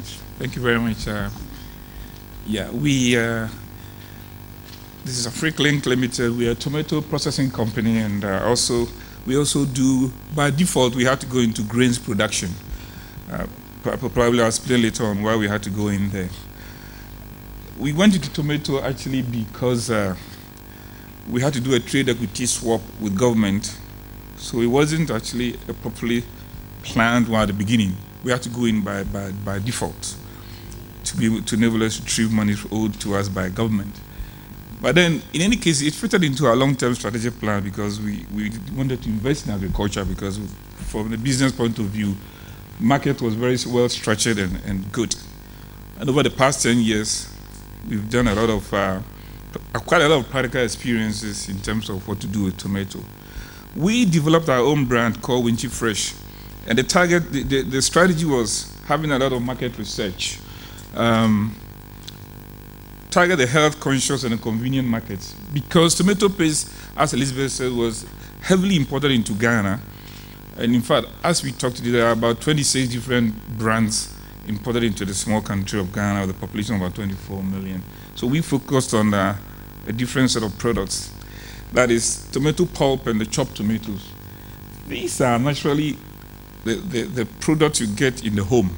much. Thank you very much. Yeah, this is AfriClink Limited. We are a tomato processing company, and we also do, by default, we had to go into grains production. Probably I'll explain later on why we had to go in there. We went into tomato actually because we had to do a trade equity swap with government. So it wasn't actually a properly planned one at the beginning. We had to go in by default to be able to enable us to retrieve money owed to us by government. But then, in any case, it fitted into our long-term strategic plan because we wanted to invest in agriculture because from the business point of view, market was very well structured and good. And over the past 10 years, we've done quite a lot of practical experiences in terms of what to do with tomato. We developed our own brand called Gyamfi Fresh. And the strategy was having a lot of market research, target the health conscious and the convenient markets. Because tomato paste, as Elizabeth said, was heavily imported into Ghana. And in fact, as we talked today, there are about 26 different brands imported into the small country of Ghana with a population of about 24 million. So we focused on a different set of products. That is tomato pulp and the chopped tomatoes. These are naturally the products you get in the home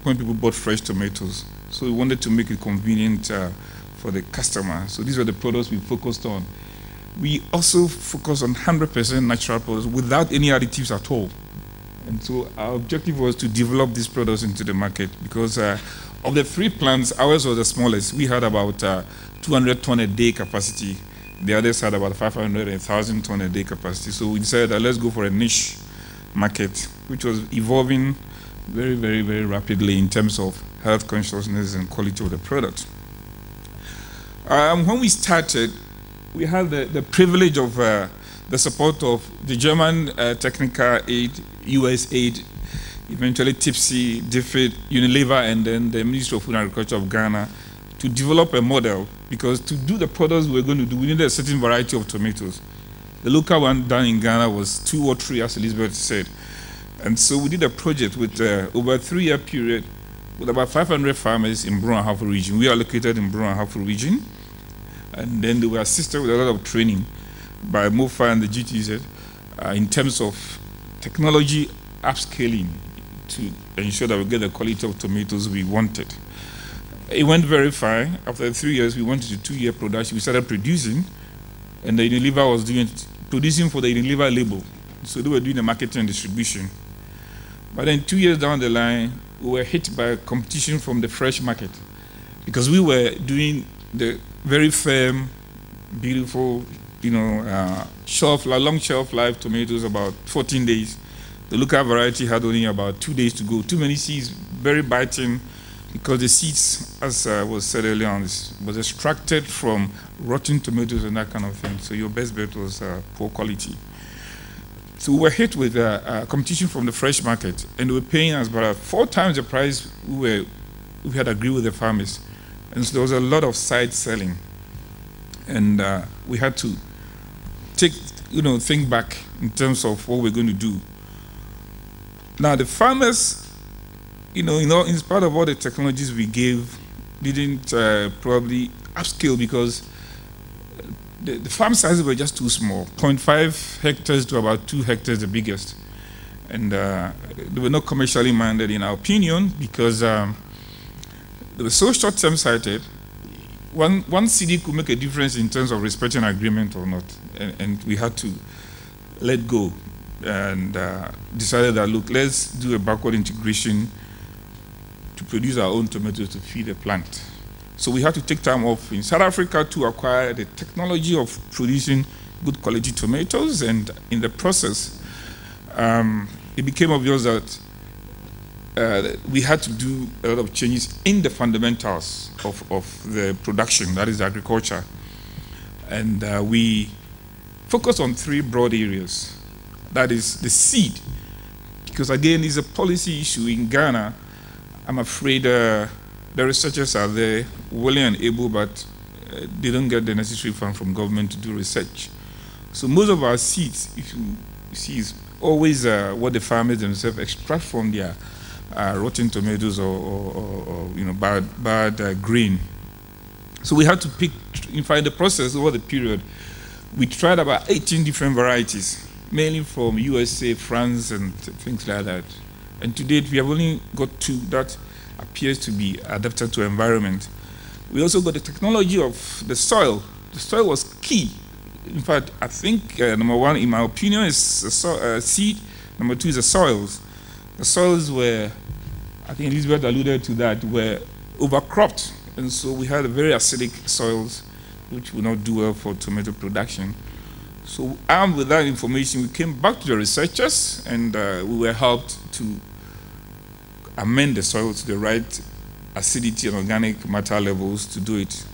when people bought fresh tomatoes. So we wanted to make it convenient for the customer. So these were the products we focused on. We also focused on 100% natural products without any additives at all. And so our objective was to develop these products into the market because of the 3 plants, ours was the smallest. We had about 200 ton a day capacity. The others had about 500 and 1,000 ton a day capacity. So we decided let's go for a niche market, which was evolving very, very, very rapidly in terms of health consciousness and quality of the product. When we started, we had the privilege of the support of the German technical aid, US aid, eventually TIPSI, DFID, Unilever, and then the Ministry of Food and Agriculture of Ghana to develop a model, because to do the products we were going to do, we needed a certain variety of tomatoes. The local one done in Ghana was 2 or 3, as Elizabeth said. And so we did a project with over a 3-year period with about 500 farmers in Bro and Hafo region. We are located in Bro and Hafo region. And then they were assisted with a lot of training by MOFA and the GTZ in terms of technology upscaling to ensure that we get the quality of tomatoes we wanted. It went very fine. After 3 years, we went to 2-year production. We started producing, and the Unilever was producing for the Unilever label. So they were doing the marketing and distribution. But then 2 years down the line, we were hit by competition from the fresh market because we were doing the very firm, beautiful, long shelf life tomatoes, about 14 days. The local variety had only about 2 days to go. Too many seeds, very biting, because the seeds, as was said earlier on, was extracted from rotten tomatoes and that kind of thing. So your best bet was poor quality. So we were hit with competition from the fresh market, and they were paying us about 4 times the price we had agreed with the farmers. And so there was a lot of side selling. And we had to think back in terms of what we're going to do. Now, the farmers, in spite of all the technologies we gave, didn't probably upscale because the farm sizes were just too small, 0.5 hectares to about 2 hectares, the biggest. And they were not commercially minded, in our opinion, because they were so short-term sighted. One CD could make a difference in terms of respecting agreement or not. And we had to let go and decided that, look, let's do a backward integration to produce our own tomatoes to feed the plant. So we had to take time off in South Africa to acquire the technology of producing good quality tomatoes, and in the process, it became obvious that we had to do a lot of changes in the fundamentals of the production, that is agriculture. And we focused on 3 broad areas. That is the seed, because again, it's a policy issue in Ghana. I'm afraid the researchers are there, willing and able, but they don't get the necessary fund from government to do research. So most of our seeds, if you see, is always what the farmers themselves extract from their rotten tomatoes or bad grain. So we had to pick, in fact, the process over the period, we tried about 18 different varieties, mainly from USA, France, and things like that. And to date, we have only got 2 that appears to be adapted to environment. We also got the technology of the soil. The soil was key. In fact, I think number 1, in my opinion, is seed. Number 2 is the soils. The soils were, I think Elizabeth alluded to that, were overcropped. And so we had very acidic soils, which would not do well for tomato production. So armed with that information, we came back to the researchers, and we were helped to amend the soil to the right acidity and organic matter levels to do it.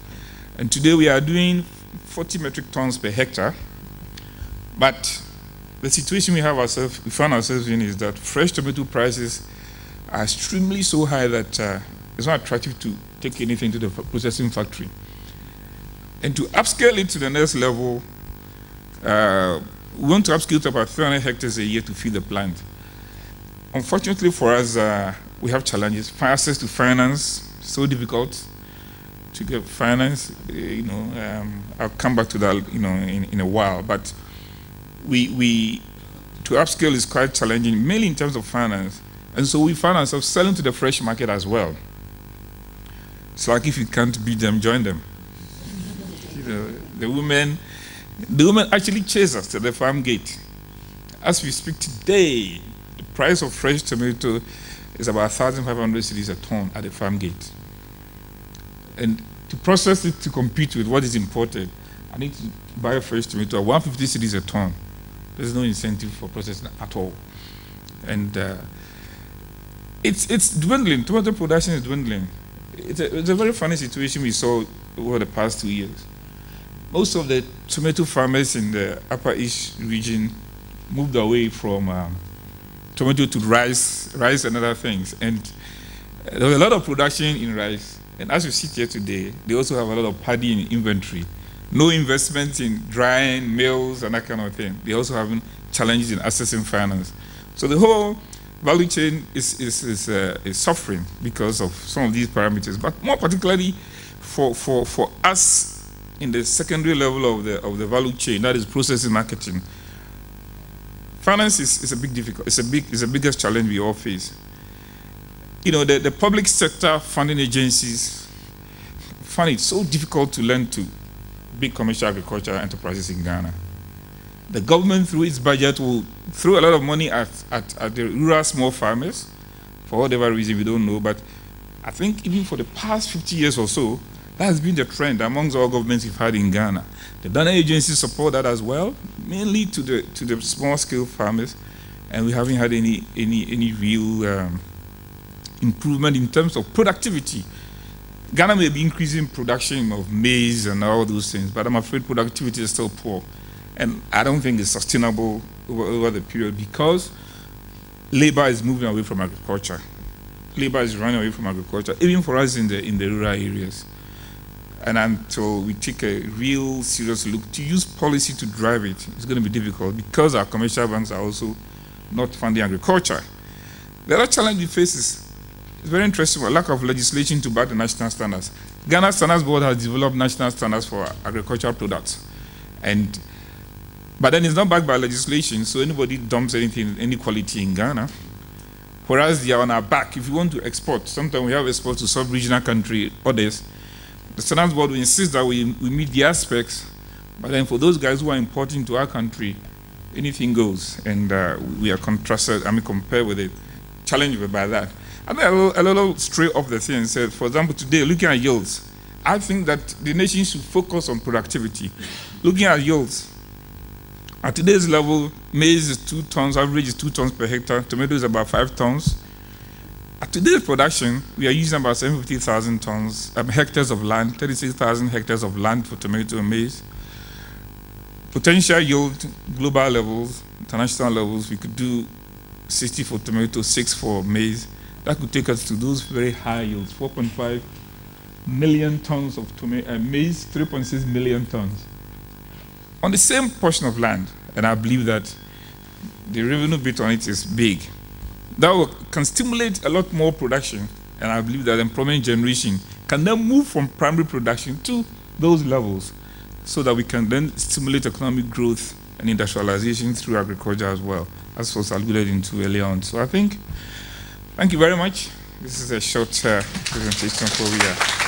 And today we are doing 40 metric tons per hectare. But the situation we found ourselves in is that fresh tomato prices are extremely so high that it's not attractive to take anything to the processing factory. And to upscale it to the next level, we want to upscale to about 300 hectares a year to feed the plant. Unfortunately for us, we have challenges. Access to finance, so difficult to get finance. I'll come back to that, in a while. But to upscale is quite challenging, mainly in terms of finance. And so we found ourselves selling to the fresh market as well. It's like if you can't beat them, join them. The women actually chase us to the farm gate. As we speak today, the price of fresh tomato is about 1,500 cedis a ton at the farm gate. And to process it to compete with what is imported, I need to buy a fresh tomato at 150 cedis a ton. There's no incentive for processing at all. And it's dwindling. Tomato production is dwindling. It's a very funny situation we saw over the past 2 years. Most of the tomato farmers in the Upper East region moved away from tomato to rice and other things. And there was a lot of production in rice. And as we sit here today, they also have a lot of paddy in inventory. No investment in drying, mills, and that kind of thing. They're also having challenges in accessing finance. So the whole value chain is suffering because of some of these parameters. But more particularly for us in the secondary level of the value chain, that is processing marketing, finance is a big difficult. It's the biggest challenge we all face. The public sector funding agencies find it so difficult to lend to big commercial agricultural enterprises in Ghana. The government, through its budget, will throw a lot of money at the rural small farmers for whatever reason we don't know. But I think even for the past 50 years or so, that has been the trend amongst all governments we've had in Ghana. The donor agencies support that as well, mainly to the small-scale farmers, and we haven't had any real improvement in terms of productivity. Ghana may be increasing production of maize and all those things, but I'm afraid productivity is still poor. And I don't think it's sustainable over the period because labor is moving away from agriculture. Labor is running away from agriculture, even for us in the rural areas. And until we take a real serious look to use policy to drive it, it's going to be difficult because our commercial banks are also not funding agriculture. The other challenge we face is very interesting, a lack of legislation to back the national standards. Ghana Standards Board has developed national standards for agricultural products. But then it's not backed by legislation, so anybody dumps anything, any quality in Ghana. Whereas they are on our back. If you want to export, sometimes we have exports to sub-regional country, others. The Standards Board will insist that we meet the aspects, but then for those guys who are importing to our country, anything goes. And we are compared with it, challenged by that. And then a little stray off the thing said, for example, today, looking at yields, I think that the nation should focus on productivity. Looking at yields, at today's level, maize is 2 tons, average is 2 tons per hectare, tomato is about 5 tons. At today's production, we are using about 750,000 hectares of land, 36,000 hectares of land for tomato and maize. Potential yield, global levels, international levels, we could do 60 for tomato, 6 for maize. That could take us to those very high yields, 4.5 million tons of maize, 3.6 million tons. On the same portion of land, and I believe that the revenue bit on it is big, can stimulate a lot more production, and I believe that employment generation can then move from primary production to those levels, so that we can then stimulate economic growth and industrialization through agriculture as well, as was alluded into earlier on. So I think, thank you very much. This is a short presentation for we are.